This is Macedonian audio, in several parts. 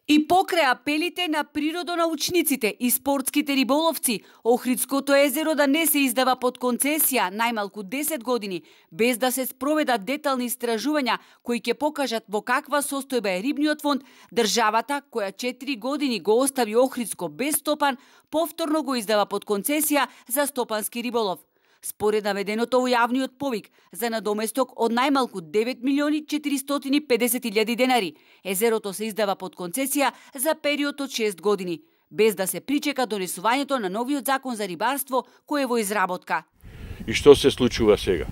И покрај апелите на природонаучниците и спортските риболовци, Охридското езеро да не се издава под концесија најмалку 10 години, без да се спроведат детални истражувања кои ќе покажат во каква состојба е рибниот фонд, државата, која 4 години го остави Охридско без стопан, повторно го издава под концесија за стопански риболов. Според наведеното во јавниот повик за надоместок од најмалку 9.450.000 денари, езерото се издава под концесија за период од 6 години, без да се причека донесувањето на новиот закон за рибарство кој е во изработка. И што се случува сега?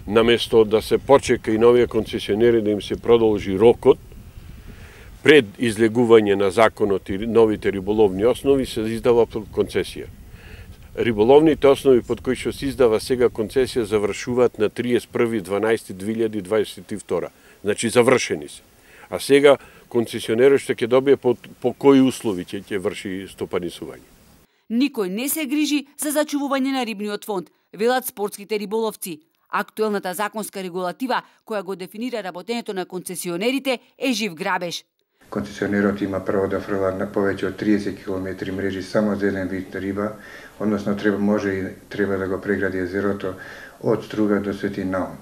Наместо да се почека и новија концесионери да им се продолжи рокот, пред излегување на законот и новите риболовни основи се издава под концесија. Риболовните основи под кои што се издава сега концесија завршуваат на 31.12.2022. Значи завршени се. А сега концесионерот што ќе добие по кои услови ќе врши стопанисување. Никој не се грижи за зачувување на рибниот фонд, велат спортските риболовци. Актуелната законска регулатива која го дефинира работењето на концесионерите е жив грабеж. Концесионерот има право да фрла на повеќе од 30 км мрежи само за еден вид риба, односно треба да го прегради езерото од Струга до Свети Наум.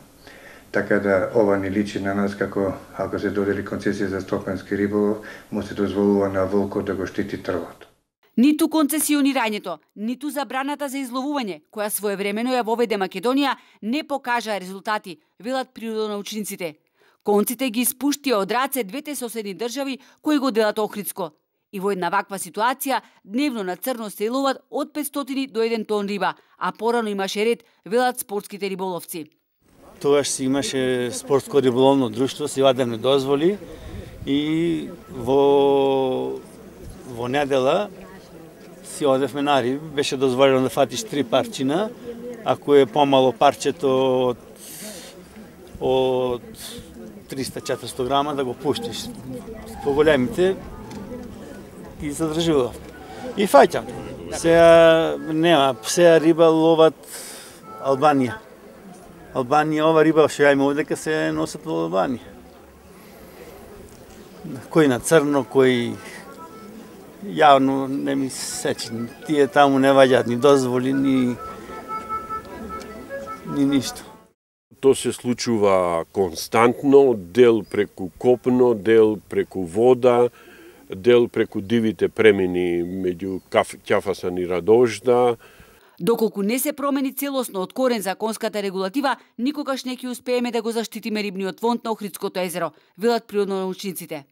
Така да ова не личи на нас како ако се додели концесија за стопански риболов, му се дозволува на волкот да го штити трвото. Ниту концесионирањето, ниту забраната за изловување, која своевремено ја воведе Македонија, не покажа резултати, велат природонаучниците. Конците ги испуштија од раце двете соседни држави кои го делат Охридско. И во една ваква ситуација дневно на црно се ловат од 500 до 1 тон риба, а порано имаше ред, велат спортските риболовци. Тогаш си имаше спортско риболовно друштво, си вадеме дозволи и во недела си одевме на риби, беше дозволено да фатиш 3 парчина, ако е помало парчето од 300-400 грама да го пуштиш. По-големите ги задржував. И фаќам. Сега нема, сега риба ловат Албанија. Ова риба што ја има овдека се носат во Албанија. Кој на црно, кој јавно не ми сечи. Тие таму не ваѓаат ни дозволи, ни ништо. То се случува константно, дел преку копно, дел преку вода, дел преку дивите премини меѓу Ќафасан и Радожда. Доколку не се промени целосно од корен законската регулатива, никогаш не ќе успееме да го заштитиме рибниот фонд на Охридското езеро, велат природонаучниците.